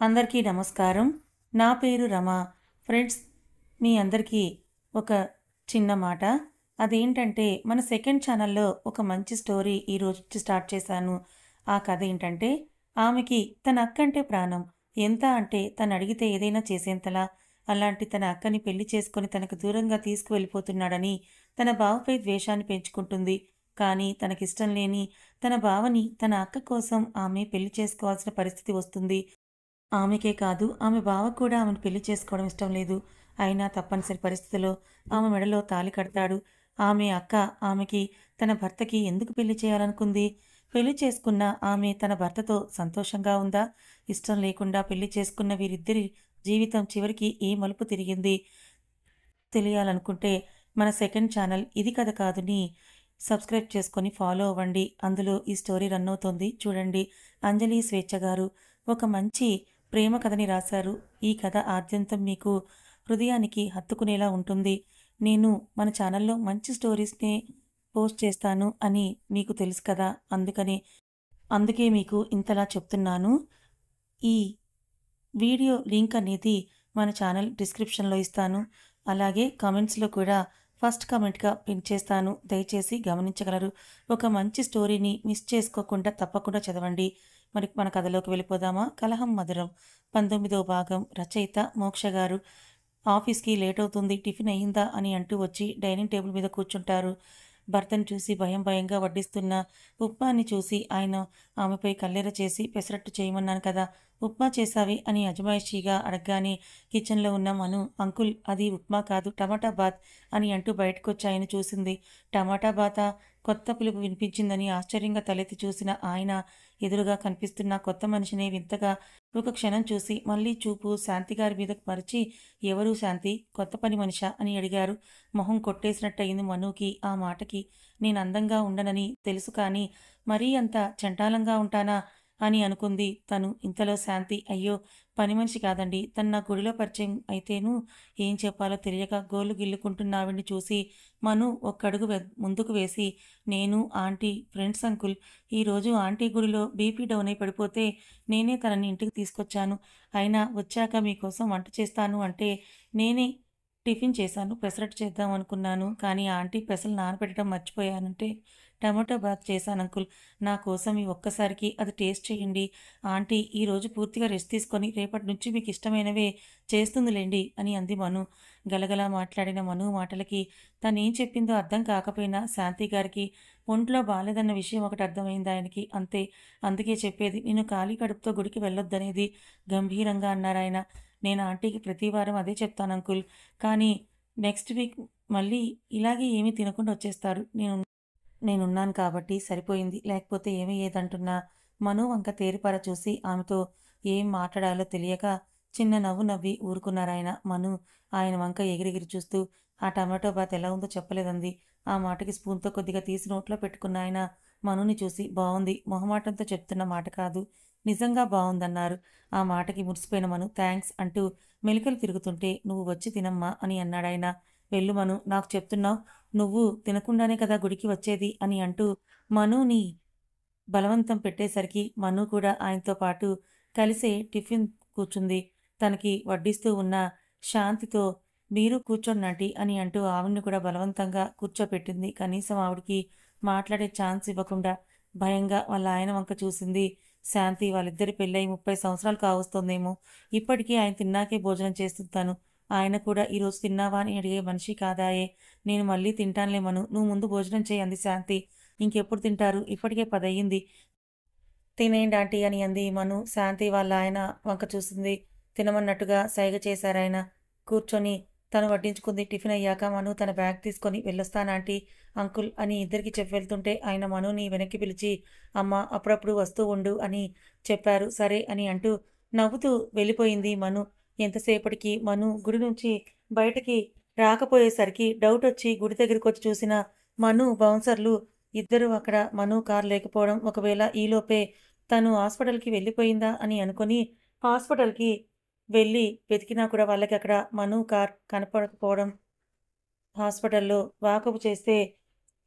అందరికీ నమస్కారం. నా పేరు రమ. ఫ్రెండ్స్, మీ అందరికీ ఒక చిన్న మాట. అదేంటంటే, మన సెకండ్ ఛానల్‌లో ఒక మంచి స్టోరీ ఈరోజు నుంచి స్టార్ట్ చేశాను. ఆ కథ ఏంటంటే, ఆమెకి తన అక్కంటే ప్రాణం. ఎంత అంటే తనడిగితే ఏదైనా చేసేంతలా. అలాంటి తన అక్కని పెళ్లి చేసుకొని తనకు దూరంగా తీసుకువెళ్ళిపోతున్నాడని తన బావపై ద్వేషాన్ని పెంచుకుంటుంది. కానీ తనకిష్టం లేని తన బావని తన అక్క కోసం ఆమె పెళ్లి చేసుకోవాల్సిన పరిస్థితి వస్తుంది. ఆమెకే కాదు, ఆమె బావకు కూడా ఆమెను పెళ్లి చేసుకోవడం ఇష్టం లేదు. అయినా తప్పనిసరి పరిస్థితిలో ఆమె మెడలో తాళి కడతాడు. ఆమె అక్క ఆమెకి తన భర్తకి ఎందుకు పెళ్లి చేయాలనుకుంది? పెళ్లి చేసుకున్న ఆమె తన భర్తతో సంతోషంగా ఉందా? ఇష్టం లేకుండా పెళ్లి చేసుకున్న వీరిద్దరి జీవితం చివరికి ఏ మలుపు తిరిగింది? తెలియాలనుకుంటే మన సెకండ్ ఛానల్ ఇది కథ కాదుని సబ్స్క్రైబ్ చేసుకొని ఫాలో అవ్వండి. అందులో ఈ స్టోరీ రన్ అవుతుంది చూడండి. అంజలి స్వేచ్ఛ గారు ఒక మంచి ప్రేమ కథని రాశారు. ఈ కథ ఆద్యంతం మీకు హృదయానికి హత్తుకునేలా ఉంటుంది. నేను మన ఛానల్లో మంచి స్టోరీస్‌నే పోస్ట్ చేస్తాను అని మీకు తెలుసు కదా! అందుకే మీకు ఇంతలా చెప్తున్నాను. ఈ వీడియో లింక్ అనేది మన ఛానల్ డిస్క్రిప్షన్‌లో ఇస్తాను. అలాగే కామెంట్స్‌లో కూడా ఫస్ట్ కామెంట్‌గా పిన్ చేస్తాను. దయచేసి గమనించగలరు. ఒక మంచి స్టోరీని మిస్ చేసుకోకుండా తప్పకుండా చదవండి. మరి మన కథలోకి వెళ్ళిపోదామా? కలహం మధురం 19వ భాగం. రచయిత మోక్ష గారు. ఆఫీస్‌కి లేట్ అవుతుంది. టిఫిన్ అయిందా అని అంటూ వచ్చి డైనింగ్ టేబుల్ మీద కూర్చుంటారు. భర్తను చూసి భయం భయంగా వడ్డిస్తున్న ఉప్మాని చూసి ఆయన ఆమెపై కళ్ళెర చేసి పెసరట్టు చేయమన్నాను కదా, ఉప్మా చేశావే అని అజమాయిషీగా అడగగానే కిచెన్లో ఉన్న మను, అంకుల్ అది ఉప్మా కాదు టమాటా బాత్ అని అంటూ బయటకొచ్చి ఆయన చూసింది. టమాటా బాతా? కొత్త పిలుపు వినిపించిందని ఆశ్చర్యంగా తలెత్తి చూసిన ఆయన ఎదురుగా కనిపిస్తున్న కొత్త మనిషిని వింతగా ఒక క్షణం చూసి మళ్ళీ చూపు శాంతిగారి మీదకు మరచి, ఎవరు శాంతి? కొత్త పని మనిషా అని అడిగారు. మొహం కొట్టేసినట్టయింది మనుకి ఆ మాటకి. నేను అందంగా ఉండనని తెలుసు కానీ మరీ అంత చండాలంగా ఉంటానా అని అనుకుంది తను. ఇంతలో శాంతి, అయ్యో పని మనిషి కాదండి, తను నా గుడిలో పరిచయం అయితేను ఏం చెప్పాలో తెలియక గోళ్ళు గిల్లుకుంటున్న ఆవిడ్ని చూసి మను ఒక్కడుగు ముందుకు వేసి, నేను ఆంటీ ఫ్రెండ్స్ అంకుల్. ఈరోజు ఆంటీ గుడిలో బీపీ డౌన్ అయి పడిపోతే నేనే తనని ఇంటికి తీసుకొచ్చాను. అయినా వచ్చాక మీకోసం వంట చేస్తాను అంటే నేనే టిఫిన్ చేశాను. పెసరట్టు చేద్దాం అనుకున్నాను. కానీ ఆంటీ పెసలు నానబెట్టడం మర్చిపోయానంటే టమాటో బాత్ చేశాను అంకుల్. నా కోసం ఈ ఒక్కసారికి అది టేస్ట్ చేయండి. ఆంటీ ఈరోజు పూర్తిగా రెస్ట్ తీసుకొని రేపటి నుంచి మీకు ఇష్టమైనవే చేస్తుందిలేండి అని అంది మను. గలగలా మాట్లాడిన మను మాటలకి తనేం చెప్పిందో అర్థం కాకపోయినా శాంతి గారికి ఒంట్లో బాలేదన్న విషయం ఒకటి అర్థమైంది ఆయనకి. అంతే. అందుకే చెప్పేది, నేను ఖాళీ కడుపుతో గుడికి వెళ్ళొద్దనేది గంభీరంగా అన్నారాయన. నేను ఆంటీకి ప్రతి వారం అదే చెప్తాను అంకుల్. కానీ నెక్స్ట్ వీక్ మళ్ళీ ఇలాగే ఏమీ తినకుండా వచ్చేస్తారు. నేనున్నాను కాబట్టి సరిపోయింది. లేకపోతే ఏమయ్యేదంటున్నా? మను వంక తేరిపార చూసి ఆమెతో ఏం మాట్లాడాలో తెలియక చిన్న నవ్వు నవ్వి ఊరుకున్నారాయన. మను ఆయన వంక ఎగిరెగిరి చూస్తూ, ఆ టమాటో బాత్ ఎలా ఉందో చెప్పలేదంది. ఆ మాటకి స్పూన్‌తో కొద్దిగా తీసి నోట్లో పెట్టుకున్న ఆయన మనుని చూసి, బావుంది. మొహమాటంతో చెప్తున్న మాట కాదు. నిజంగా బావుందన్నారు. ఆ మాటకి మురిసిపోయిన మను థాంక్స్ అంటూ మెలికలు తిరుగుతుంటే, నువ్వు వచ్చి తినమ్మా అని అన్నాడాయన. వెళ్ళు మను, నాకు చెప్తున్నావు. నువ్వు తినకుండానే కదా గుడికి వచ్చేది అని అంటూ మనుని బలవంతం పెట్టేసరికి మను కూడా ఆయనతో పాటు కలిసే టిఫిన్ కూర్చుంది. తనకి వడ్డిస్తూ ఉన్న శాంతితో, మీరు కూర్చోండి ఆంటీ అని అంటూ ఆవిడని కూడా బలవంతంగా కూర్చోపెట్టింది. కనీసం ఆవిడకి మాట్లాడే ఛాన్స్ ఇవ్వకుండా భయంగా వాళ్ళ ఆయన వంక చూసింది శాంతి. వాళ్ళిద్దరి పెళ్ళై 30 సంవత్సరాలు కావస్తోందేమో. ఇప్పటికీ ఆయన తిన్నాకే భోజనం చేస్తుంటాను. ఆయన కూడా ఈరోజు తిన్నావా అని అడిగే మనిషి కాదాయే. నేను మళ్ళీ తింటానులే మను, నువ్వు ముందు భోజనం చేయి అంది శాంతి. ఇంకెప్పుడు తింటారు? ఇప్పటికే 10 అయ్యింది. తినేయండి ఆంటీ అని అంది మను. శాంతి వాళ్ళ ఆయన వంక చూసింది. తినమన్నట్టుగా సైగ చేశారాయన. కూర్చొని తను వడ్డించుకుంది. టిఫిన్ అయ్యాక మను తన బ్యాగ్ తీసుకొని వెళ్ళొస్తాను ఆంటీ, అంకుల్ అని ఇద్దరికి చెప్పి వెళ్తుంటే ఆయన మనుని వెనక్కి పిలిచి, అమ్మ అప్పుడప్పుడు వస్తూ ఉండు అని చెప్పారు. సరే అని అంటూ నవ్వుతూ వెళ్ళిపోయింది మను. ఎంతసేపటికి మను గుడి నుంచి బయటకి రాకపోయేసరికి డౌట్ వచ్చి గుడి దగ్గరికొచ్చి చూసిన మను బౌన్సర్లు ఇద్దరూ అక్కడ. మను కారు లేకపోవడం, ఒకవేళ ఈలోపే తను హాస్పిటల్‌కి వెళ్ళిపోయిందా అని అనుకుని హాస్పిటల్‌కి వెళ్ళి వెతికినా కూడా వాళ్ళకి అక్కడ మను కార్ కనపడకపోవడం, హాస్పిటల్‌లో వాకబు చేస్తే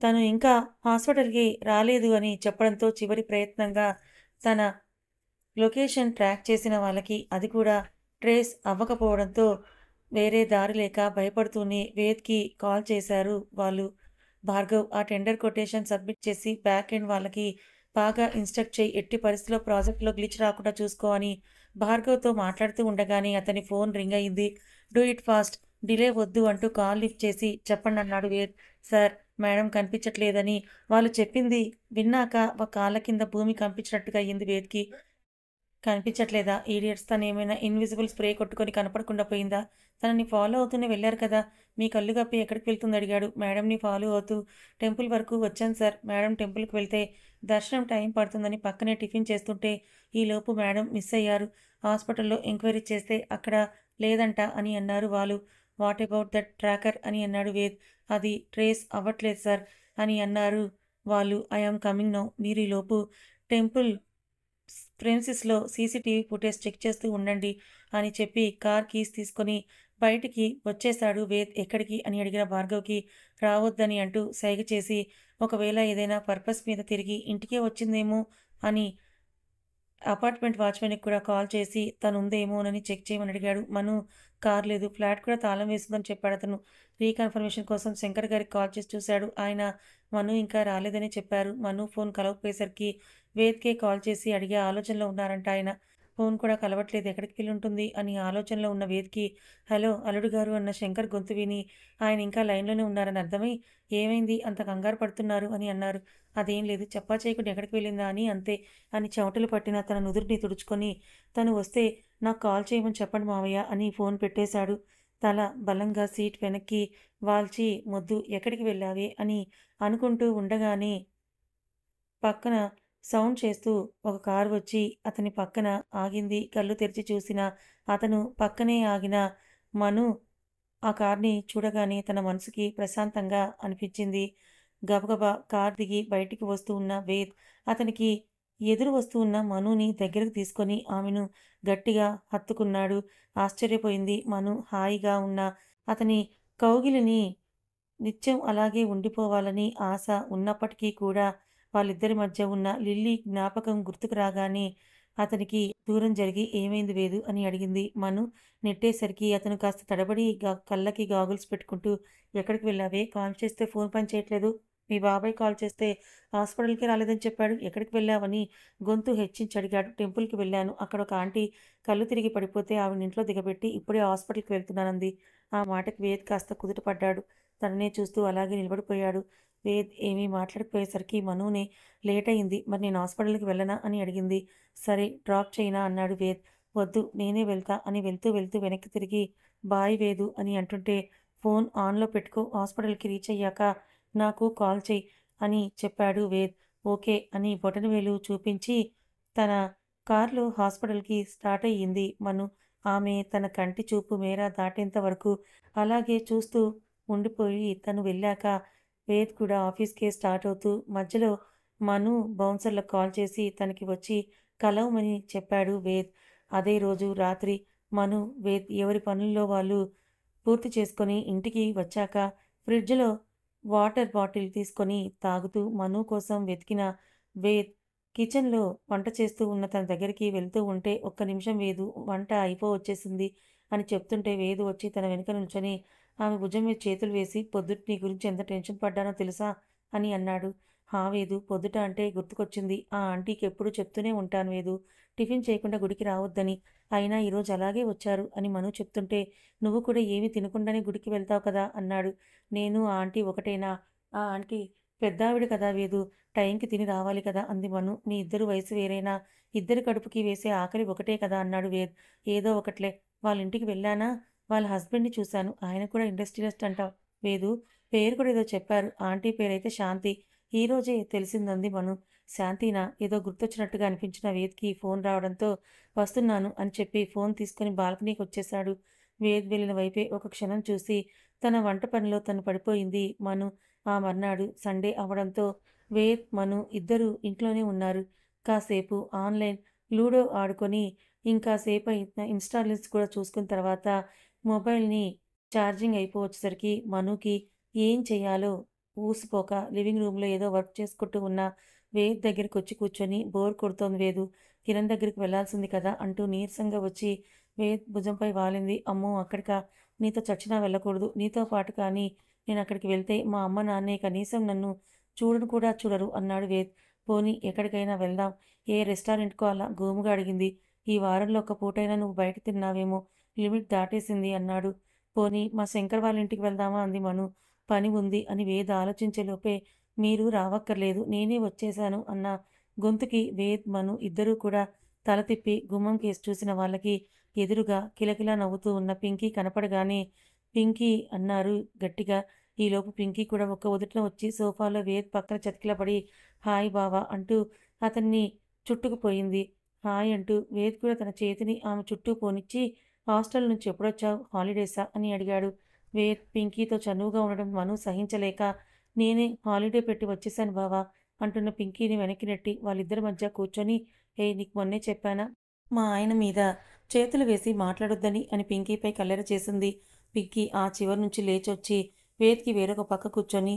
తను ఇంకా హాస్పిటల్‌కి రాలేదు అని చెప్పడంతో చివరి ప్రయత్నంగా తన లొకేషన్ ట్రాక్ చేసిన వాళ్ళకి అది కూడా ట్రేస్ అవ్వకపోవడంతో వేరే దారి లేక భయపడుతూనే వేద్‌కి కాల్ చేశారు వాళ్ళు. భార్గవ్ ఆ టెండర్ కొటేషన్ సబ్మిట్ చేసి బ్యాక్ ఎండ్ వాళ్ళకి బాగా ఇన్‌స్ట్రక్ట్ చెయ్యి. ఎట్టి పరిస్థితిలో ప్రాజెక్ట్‌లో గ్లిచ్ రాకుండా చూసుకో అని భార్గవ్‌తో మాట్లాడుతూ ఉండగానే అతని ఫోన్ రింగ్ అయింది. డూ ఇట్ ఫాస్ట్, డిలే వద్దు అంటూ కాల్ లిఫ్ట్ చేసి చెప్పండన్నాడు వేద్. సార్, మేడం కనిపించట్లేదని వాళ్ళు చెప్పింది విన్నాక కాళ్ళ కింద భూమి కంపించినట్టుగా అయ్యింది వేద్‌కి. కనిపించట్లేదా? ఈడియట్స్! తనేమైనా ఇన్విజిబుల్ స్ప్రే కొట్టుకొని కనపడకుండా పోయిందా? తనని ఫాలో అవుతూనే వెళ్లారు కదా! మీ కళ్ళు గప్పి ఎక్కడికి వెళ్తుంది అడిగాడు. మేడంని ఫాలో అవుతూ టెంపుల్ వరకు వచ్చాను సార్. మేడం టెంపుల్‌కి వెళ్తే దర్శనం టైం పడుతుందని పక్కనే టిఫిన్ చేస్తుంటే ఈలోపు మేడం మిస్ అయ్యారు. హాస్పిటల్‌లో ఎంక్వైరీ చేస్తే అక్కడ లేదంట అని అన్నారు వాళ్ళు. వాట్ అబౌట్ దట్ ట్రాకర్ అని అన్నాడు వేద్. అది ట్రేస్ అవ్వట్లేదు సార్ అని అన్నారు వాళ్ళు. I am coming now. మీరు ఈలోపు టెంపుల్ ప్రెమిసెస్‌లో సీసీటీవీ ఫుటేజ్ చెక్ చేస్తూ ఉండండి అని చెప్పి కార్ కీస్ తీసుకొని బయటికి వచ్చేశాడు వేద్. ఎక్కడికి అని అడిగిన భార్గవ్‌కి రావద్దని అంటూ సైగ చేసి ఒకవేళ ఏదైనా పర్పస్ మీద తిరిగి ఇంటికే వచ్చిందేమో అని అపార్ట్మెంట్ వాచ్‌మెన్‌కి కూడా కాల్ చేసి తనుందేమోనని చెక్ చేయమని అడిగాడు. మను కార్ లేదు. ఫ్లాట్ కూడా తాళం వేసిందని చెప్పాడతను. రీకన్ఫర్మేషన్ కోసం శంకర్ గారికి కాల్ చేసి చూశాడు. ఆయన మను ఇంకా రాలేదని చెప్పారు. మను ఫోన్ కలవకపోయేసరికి వేద్‌కే కాల్ చేసి అడిగే ఆలోచనలో ఉన్నారంట ఆయన. ఫోన్ కూడా కలవట్లేదు. ఎక్కడికి వెళ్ళుంటుంది అని ఆలోచనలో ఉన్న వేద్‌కి హలో అల్లుడు గారు అన్న శంకర్ గొంతు విని ఆయన ఇంకా లైన్‌లోనే ఉన్నారని అర్థమై ఏమైంది అంత కంగారు పడుతున్నారు అని అన్నారు. అదేం లేదు, చెప్పా చేయకుండా ఎక్కడికి వెళ్ళిందా అని అంతే అని చెమటలు పట్టిన తన నుదుటిని తుడుచుకొని తను వస్తే నాకు కాల్ చేయమని చెప్పండి మావయ్య అని ఫోన్ పెట్టేశాడు. తల బలంగా సీట్ వెనక్కి వాల్చి మొద్దు ఎక్కడికి వెళ్ళావే అని అనుకుంటూ ఉండగానే పక్కన సౌండ్ చేస్తూ ఒక కారు వచ్చి అతని పక్కన ఆగింది. కళ్ళు తెరిచి చూసిన అతను పక్కనే ఆగిన మను ఆ కార్‌ని చూడగానే తన మనసుకి ప్రశాంతంగా అనిపించింది. గబగబా కార్ దిగి బయటికి వస్తూ ఉన్న వేద్ అతనికి ఎదురు వస్తూ ఉన్న మనుని దగ్గరకు తీసుకొని ఆమెను గట్టిగా హత్తుకున్నాడు. ఆశ్చర్యపోయింది మను. హాయిగా ఉన్న అతని కౌగిలిని నిత్యం అలాగే ఉండిపోవాలని ఆశ ఉన్నప్పటికీ కూడా వాళ్ళిద్దరి మధ్య ఉన్న లిల్లీ జ్ఞాపకం గుర్తుకు రాగానే అతనికి దూరం జరిగి ఏమైంది వేదు అని అడిగింది. మను నెట్టేసరికి అతను కాస్త తడబడి కళ్ళకి గాగుల్స్ పెట్టుకుంటూ ఎక్కడికి వెళ్ళావే? కాల్ చేస్తే ఫోన్ పని చేయట్లేదు. మీ బాబాయ్ కాల్ చేస్తే హాస్పిటల్‌కి రాలేదని చెప్పాడు. ఎక్కడికి వెళ్ళావని గొంతు హెచ్చించి అడిగాడు. టెంపుల్‌కి వెళ్ళాను. అక్కడ ఒక ఆంటీ కళ్ళు తిరిగి పడిపోతే ఆవిడని ఇంట్లో దిగబెట్టి ఇప్పుడే హాస్పిటల్‌కి వెళ్తున్నానంది. ఆ మాటకి వేద్ కాస్త కుదుట పడ్డాడు. తననే చూస్తూ అలాగే నిలబడిపోయాడు. వేద్ ఏమీ మాట్లాడకపోయేసరికి మనునే లేట్ అయింది. మరి నేను హాస్పిటల్‌కి వెళ్ళనా అని అడిగింది. సరే డ్రాప్ చేయనా అన్నాడు వేద్. వద్దు నేనే వెళ్తా అని వెళ్తూ వెళ్తూ వెనక్కి తిరిగి బాయ్ వేదు అని అంటుంటే ఫోన్ ఆన్‌లో పెట్టుకో, హాస్పిటల్‌కి రీచ్ అయ్యాక నాకు కాల్ చెయ్యి అని చెప్పాడు వేద్. ఓకే అని బొటనవేలు చూపించి తన కార్‌లో హాస్పిటల్‌కి స్టార్ట్ అయ్యింది మను. ఆమె తన కంటి చూపు మేర దాటేంత వరకు అలాగే చూస్తూ ఉండిపోయి తను వెళ్ళాక వేద్ కూడా ఆఫీస్‌కే స్టార్ట్ అవుతూ మధ్యలో మను బౌన్సర్‌లకు కాల్ చేసి తనకి వచ్చి కలవమని చెప్పాడు వేద్. అదే రోజు రాత్రి మను, వేద్ ఎవరి పనుల్లో వాళ్ళు పూర్తి చేసుకొని ఇంటికి వచ్చాక ఫ్రిడ్జ్‌లో వాటర్ బాటిల్ తీసుకొని తాగుతూ మను కోసం వెతికిన వేద్ కిచెన్‌లో వంట చేస్తూ ఉన్న తన దగ్గరికి వెళ్తూ ఉంటే ఒక్క నిమిషం వేదు వంట అయిపోవచ్చేసింది అని చెప్తుంటే వేదు వచ్చి తన వెనుక నిల్చొని ఆమె భుజం మీద చేతులు వేసి పొద్దుట నీ గురించి ఎంత టెన్షన్ పడ్డానో తెలుసా అని అన్నాడు. హా వేదు, పొద్దుట అంటే గుర్తుకొచ్చింది. ఆ ఆంటీకి ఎప్పుడూ చెప్తూనే ఉంటాను వేదు, టిఫిన్ చేయకుండా గుడికి రావద్దని. అయినా ఈరోజు అలాగే వచ్చారు అని మను చెప్తుంటే నువ్వు కూడా ఏమీ తినకుండానే గుడికి వెళ్తావు కదా అన్నాడు. నేను ఆ ఆంటీ ఒకటేనా? ఆ ఆంటీ పెద్దావిడ కదా వేదు, టైంకి తిని రావాలి కదా అంది మను. మీ ఇద్దరు వయసు వేరేనా? ఇద్దరి కడుపుకి వేసే ఆకలి ఒకటే కదా అన్నాడు వేద్. ఏదో ఒకట్లే. వాళ్ళ ఇంటికి వెళ్ళానా వాళ్ళ హస్బెండ్‌ని చూశాను. ఆయన కూడా ఇండస్ట్రియలిస్ట్ అంట వేదు. పేరు కూడా ఏదో చెప్పారు. ఆంటీ పేరైతే శాంతి. ఈరోజే తెలిసిందంది మను. శాంతినా? ఏదో గుర్తొచ్చినట్టుగా అనిపించిన వేద్‌కి ఫోన్ రావడంతో వస్తున్నాను అని చెప్పి ఫోన్ తీసుకొని బాల్కనీకొచ్చేశాడు. వేద్ వెళ్ళిన వైపే ఒక క్షణం చూసి తన వంట పనిలో తను పడిపోయింది మను. ఆ మర్నాడు సండే అవ్వడంతో వేద్, మను ఇద్దరూ ఇంట్లోనే ఉన్నారు. కాసేపు ఆన్‌లైన్ లూడో ఆడుకొని ఇంకాసేపు ఇన్‌స్టా రీల్స్ కూడా చూసుకున్న తర్వాత మొబైల్‌ని ఛార్జింగ్ అయిపోవచ్చేసరికి మనుకి ఏం చెయ్యాలో ఊసిపోక లివింగ్ రూమ్‌లో ఏదో వర్క్ చేసుకుంటూ ఉన్న వేద్ దగ్గరికొచ్చి కూర్చొని బోర్ కొడుతోంది వేదు. కిరణ్ దగ్గరికి వెళ్ళాల్సింది కదా అంటూ నీరసంగా వచ్చి వేద్ భుజంపై వాలింది. అమ్మో అక్కడికా? నీతో చచ్చినా వెళ్ళకూడదు. నీతో పాటు కానీ నేను అక్కడికి వెళ్తే మా అమ్మ నాన్నే కనీసం నన్ను చూడను కూడా చూడరు అన్నాడు వేద్. పోనీ ఎక్కడికైనా వెళ్దాం. ఏ రెస్టారెంట్‌కో అలా గోముగా అడిగింది. ఈ వారంలో ఒక్క పూటైనా నువ్వు బయట తిన్నావేమో, లిమిట్ దాటేసింది అన్నాడు. పోనీ మా శంకర్ వాళ్ళ ఇంటికి వెళ్దామా అంది మను. పని ఉంది అని వేద్ ఆలోచించేలోపే మీరు రావక్కర్లేదు నేనే వచ్చేశాను అన్న గొంతుకి వేద్ మను ఇద్దరూ కూడా తల తిప్పి గుమ్మం కేసి చూసిన వాళ్ళకి ఎదురుగా కిలకిలా నవ్వుతూ ఉన్న పింకీ కనపడగానే పింకీ అన్నారు గట్టిగా. ఈలోపు పింకీ కూడా ఒక్క ఉదుటున వచ్చి సోఫాలో వేద్ పక్కన చతికిలపడి హాయ్ బావా అంటూ అతన్ని చుట్టుకుపోయింది. హాయ్ అంటూ వేద్ కూడా తన చేతిని ఆమె చుట్టూ పోనిచ్చి హాస్టల్ నుంచి ఎప్పుడొచ్చావు హాలిడేసా అని అడిగాడు. వేద్ పింకీతో చనువుగా ఉండడం మను సహించలేక నేనే హాలిడే పెట్టి వచ్చేసాను బావా అంటున్న పింకీని వెనక్కి నెట్టి వాళ్ళిద్దరి మధ్య కూర్చొని నీకు మొన్నే చెప్పానా మా ఆయన మీద చేతులు వేసి మాట్లాడొద్దని అని పింకీపై కల్లెర చేసింది. పింకీ ఆ చివరి నుంచి లేచొచ్చి వేద్‌కి వేరొక పక్క కూర్చొని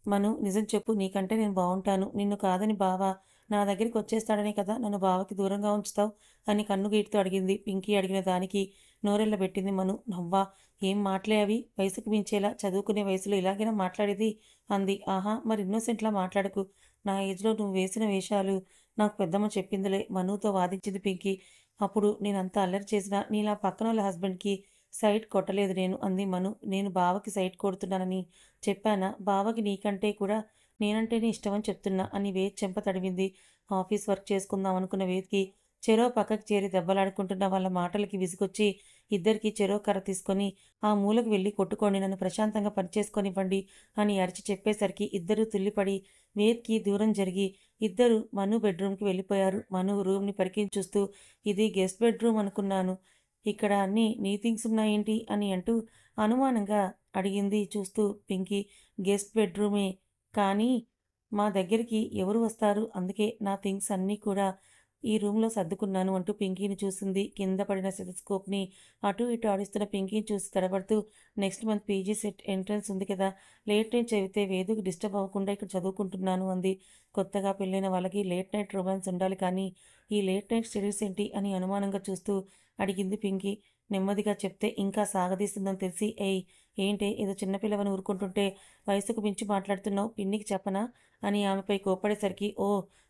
మను నిజం చెప్పు నీకంటే నేను బావుంటాను. నిన్ను కాదని బావ నా దగ్గరికొచ్చేస్తాడనే కదా నన్ను బావకి దూరంగా ఉంచుతావు అని కన్నుగీటుతో అడిగింది. పింకీ అడిగిన దానికి నోరెళ్ళబెట్టింది మను. నవ్వా? ఏం మాటలే అవి? వయసుకు మించేలా చదువుకునే వయసులో ఇలాగైనా మాట్లాడేది అంది. ఆహా మరి ఇన్నోసెంట్‌లా మాట్లాడకు. నా ఏజ్‌లో నువ్వు వేసిన వేషాలు నాకు పెద్దమ్మ చెప్పిందిలే మనుతో వాదించింది పింకీ. అప్పుడు నేనంత అల్లరి చేసినా నీలా పక్కనోళ్ళ హస్బెండ్‌కి సైట్ కొట్టలేదు నేను అంది మను. నేను బావకి సైట్ కొడుతున్నానని చెప్పానా? బావకి నీకంటే కూడా నేనంటేనే ఇష్టమని చెప్తున్నా అని వేద్ చెంప తడిమింది. ఆఫీస్ వర్క్ చేసుకుందాం అనుకున్న వేద్‌కి చెరో పక్కకి చేరి దెబ్బలాడుకుంటున్న వాళ్ళ మాటలకి విసుగొచ్చి ఇద్దరికీ చెరో కర్ర తీసుకొని ఆ మూలకు వెళ్ళి కొట్టుకోండి నన్ను ప్రశాంతంగా పనిచేసుకొనివ్వండి అని అరిచి చెప్పేసరికి ఇద్దరూ తుల్లిపడి వేద్‌కి దూరం జరిగి ఇద్దరు మను బెడ్రూమ్‌కి వెళ్ళిపోయారు. మను రూమ్‌ని పరికించి చూస్తూ ఇది గెస్ట్ బెడ్రూమ్ అనుకున్నాను. ఇక్కడ అన్నీ నీ థింగ్స్ ఉన్నాయేంటి అని అంటూ అనుమానంగా అడిగింది చూస్తూ పింకీ. గెస్ట్ బెడ్రూమే కానీ మా దగ్గరికి ఎవరు వస్తారు అందుకే నా థింగ్స్ అన్నీ కూడా ఈ రూమ్లో సర్దుకున్నాను అంటూ పింకీని చూసింది. కింద పడిన స్టెథోస్కోప్ని అటు ఇటు ఆడిస్తున్న పింకీని చూసి తడబడుతూ next month PG set entrance ఉంది కదా లేట్ నైట్ చదివితే వేదుకు డిస్టర్బ్ అవ్వకుండా ఇక్కడ చదువుకుంటున్నాను అంది. కొత్తగా పెళ్ళైన వాళ్ళకి లేట్ నైట్ రొమాన్స్ ఉండాలి కానీ ఈ లేట్ నైట్ స్టడీస్ ఏంటి అని అనుమానంగా చూస్తూ అడిగింది పింకీ. నెమ్మదిగా చెప్తే ఇంకా సాగదీస్తుందని తెలిసి ఏంటే ఏదో చిన్నపిల్లవని ఊరుకుంటుంటే వయసుకు మించి మాట్లాడుతున్నావు పిన్నికి చెప్పనా అని ఆమెపై కోపడేసరికి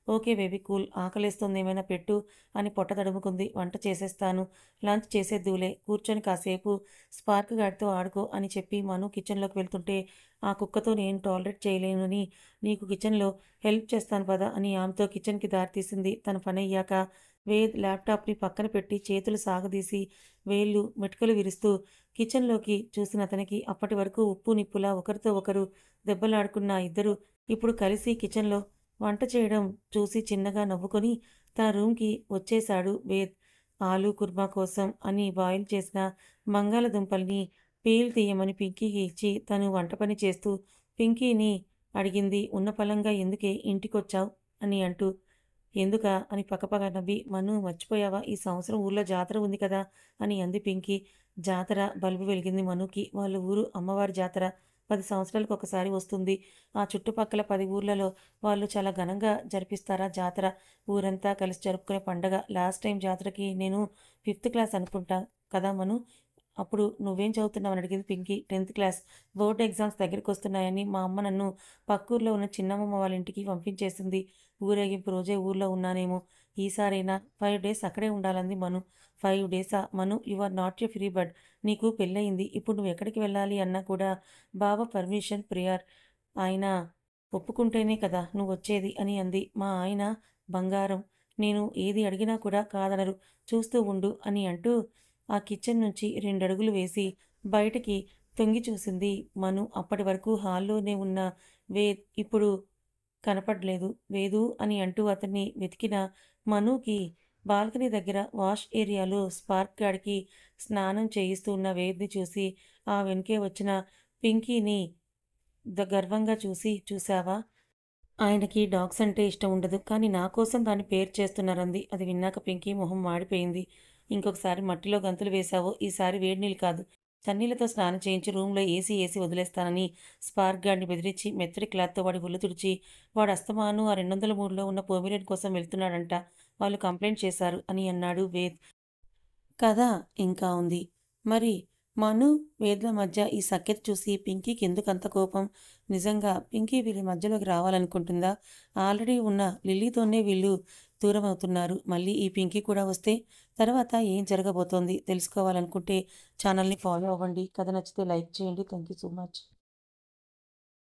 ఓకే బేబీ కూల్ ఆకలేస్తుంది ఏమైనా పెట్టు అని పొట్ట తడుముకుంది. వంట చేసేస్తాను లంచ్ చేసేద్దులే కూర్చొని కాసేపు స్పార్క్ గాడితో ఆడుకో అని చెప్పి మను కిచెన్లోకి వెళ్తుంటే ఆ కుక్కతో నేను టాలరేట్ చేయలేనని నీకు కిచెన్లో హెల్ప్ చేస్తాను పదా అని ఆమెతో కిచెన్కి దారితీసింది. తన పని అయ్యాక వేద్ ల్యాప్టాప్ని పక్కన పెట్టి చేతులు సాగదీసి వేళ్ళు మెటుకలు విరుస్తూ కిచెన్లోకి చూసిన అతనికి అప్పటి వరకు ఉప్పు నిప్పులా ఒకరితో ఒకరు దెబ్బలాడుకున్న ఇద్దరు ఇప్పుడు కలిసి కిచెన్లో వంట చేయడం చూసి చిన్నగా నవ్వుకొని తన రూమ్కి వచ్చేశాడు వేద్. ఆలూ కుర్మా కోసం అని బాయిల్ చేసిన బంగాళదుంపల్ని పీల్ తీయమని పింకీకి ఇచ్చి తను వంట పని చేస్తూ పింకీని అడిగింది ఉన్న పలంగా ఎందుకే ఇంటికొచ్చావు అని అంటూ. ఎందుకా అని పక్కపక్క నవ్వి మను మర్చిపోయావా ఈ సంవత్సరం ఊర్లో జాతర ఉంది కదా అని అంది పింకీ. జాతర బల్బు వెలిగింది మనుకి. వాళ్ళ ఊరు అమ్మవారి జాతర 10 సంవత్సరాలకు ఒకసారి వస్తుంది. ఆ చుట్టుపక్కల 10 ఊర్లలో వాళ్ళు చాలా ఘనంగా జరిపిస్తారా జాతర. ఊరంతా కలిసి జరుపుకునే పండగ. లాస్ట్ టైం జాతరకి నేను 5th క్లాస్ అనుకుంటా కదా మను. అప్పుడు నువ్వేం చదువుతున్నావని అడిగింది Pinky. 10th class. Board exams దగ్గరికి వస్తున్నాయని మా అమ్మ నన్ను పక్కూర్లో ఉన్న చిన్నమ్మమ్మ వాళ్ళ ఇంటికి పంపించేసింది. ఊరేగింపు రోజే ఊర్లో ఉన్నానేమో. ఈసారైనా 5 డేస్ అక్కడే ఉండాలంది మను. 5 డేసా? Manu you are not a free bird. నీకు పెళ్ళయింది. ఇప్పుడు నువ్వు ఎక్కడికి వెళ్ళాలి అన్నా కూడా బావ పర్మిషన్ ప్రియార్. ఆయన ఒప్పుకుంటేనే కదా నువ్వు వచ్చేది అని అంది. మా ఆయన బంగారం. నేను ఏది అడిగినా కూడా కాదనరు. చూస్తూ ఉండు అని అంటూ ఆ కిచెన్ నుంచి 2 అడుగులు వేసి బయటికి తొంగి చూసింది మను. అప్పటి వరకు హాల్లోనే ఉన్న వేద్ ఇప్పుడు కనపడలేదు. వేదు అని అంటూ అతన్ని వెతికిన మనుకి బాల్కనీ దగ్గర వాష్ ఏరియాలో స్పార్క్ గాడికి స్నానం చేయిస్తూ ఉన్న వేద్‌ని చూసి ఆ వెనకే వచ్చిన పింకీని గర్వంగా చూసి చూసావా? ఆయనకి డాగ్స్ అంటే ఇష్టం ఉండదు. కానీ నా కోసం దాన్ని పేరు చేస్తున్నారంది. అది విన్నాక పింకీ మొహం మాడిపోయింది. ఇంకొకసారి మట్టిలో గంతులు వేశావో ఈసారి వేడి నీళ్ళు కాదు చన్నీళ్లతో స్నానం చేయించి రూమ్‌లో ఏసీ వదిలేస్తానని స్పార్క్ గాడిని బెదిరించి మెత్తటి క్లాత్‌తో వాడి ఒళ్ళు తుడిచి వాడు అస్తమాను ఆ 203లో ఉన్న పొమిరేన్ కోసం వెళ్తున్నాడంట. వాళ్ళు కంప్లైంట్ చేశారు అని అన్నాడు వేద్. కథ ఇంకా ఉంది. మరి మను, వేద్ల మధ్య ఈ సఖ్యత చూసి పింకీకి ఎందుకంత కోపం? నిజంగా పింకీ వీళ్ళ మధ్యలోకి రావాలనుకుంటుందా? ఆల్రెడీ ఉన్న లిల్లీతోనే వీళ్ళు దూరమవుతున్నారు. మళ్ళీ ఈ పింకీ కూడా వస్తే తర్వాత ఏం జరగబోతోంది తెలుసుకోవాలనుకుంటే ఛానల్ని ఫాలో అవ్వండి. కథ నచ్చితే లైక్ చేయండి. Thank you so much.